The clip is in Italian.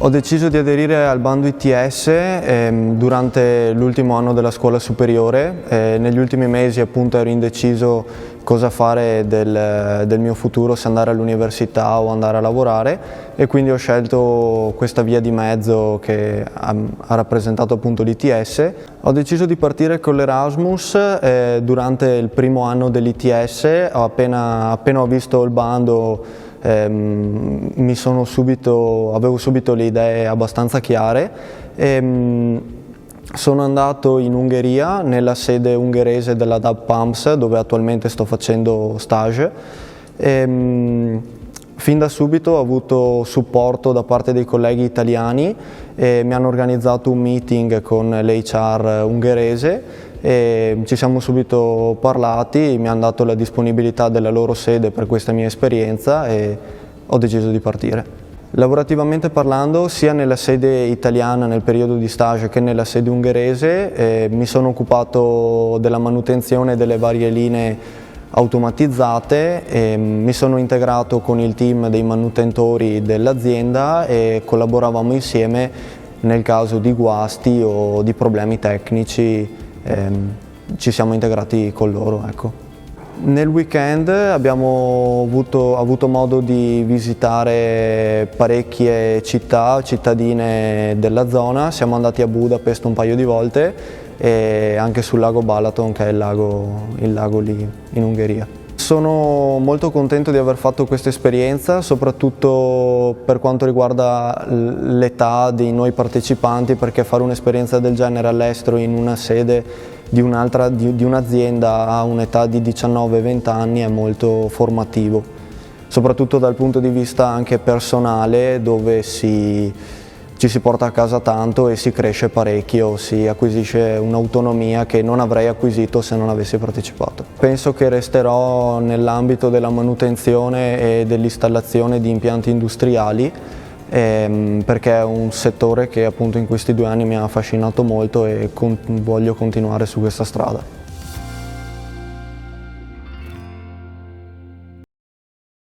Ho deciso di aderire al bando ITS durante l'ultimo anno della scuola superiore. Negli ultimi mesi appunto ero indeciso cosa fare del mio futuro, se andare all'università o andare a lavorare, e quindi ho scelto questa via di mezzo che ha rappresentato appunto l'ITS. Ho deciso di partire con l'Erasmus durante il primo anno dell'ITS. Appena ho visto il bando avevo subito le idee abbastanza chiare e sono andato in Ungheria, nella sede ungherese della DAB Pumps, dove attualmente sto facendo stage. Fin da subito ho avuto supporto da parte dei colleghi italiani e mi hanno organizzato un meeting con l'HR ungherese e ci siamo subito parlati, mi hanno dato la disponibilità della loro sede per questa mia esperienza e ho deciso di partire. Lavorativamente parlando, sia nella sede italiana nel periodo di stage che nella sede ungherese, mi sono occupato della manutenzione delle varie linee automatizzate e mi sono integrato con il team dei manutentori dell'azienda e collaboravamo insieme nel caso di guasti o di problemi tecnici. Ci siamo integrati con loro, ecco. Nel weekend abbiamo avuto modo di visitare parecchie cittadine della zona. Siamo andati a Budapest un paio di volte e anche sul lago Balaton, che è il lago lì in Ungheria. Sono molto contento di aver fatto questa esperienza, soprattutto per quanto riguarda l'età di noi partecipanti, perché fare un'esperienza del genere all'estero in una sede di un'azienda a un'età di 19-20 anni è molto formativo, soprattutto dal punto di vista anche personale, dove ci si porta a casa tanto e si cresce parecchio, si acquisisce un'autonomia che non avrei acquisito se non avessi partecipato. Penso che resterò nell'ambito della manutenzione e dell'installazione di impianti industriali, perché è un settore che appunto in questi 2 anni mi ha affascinato molto e voglio continuare su questa strada.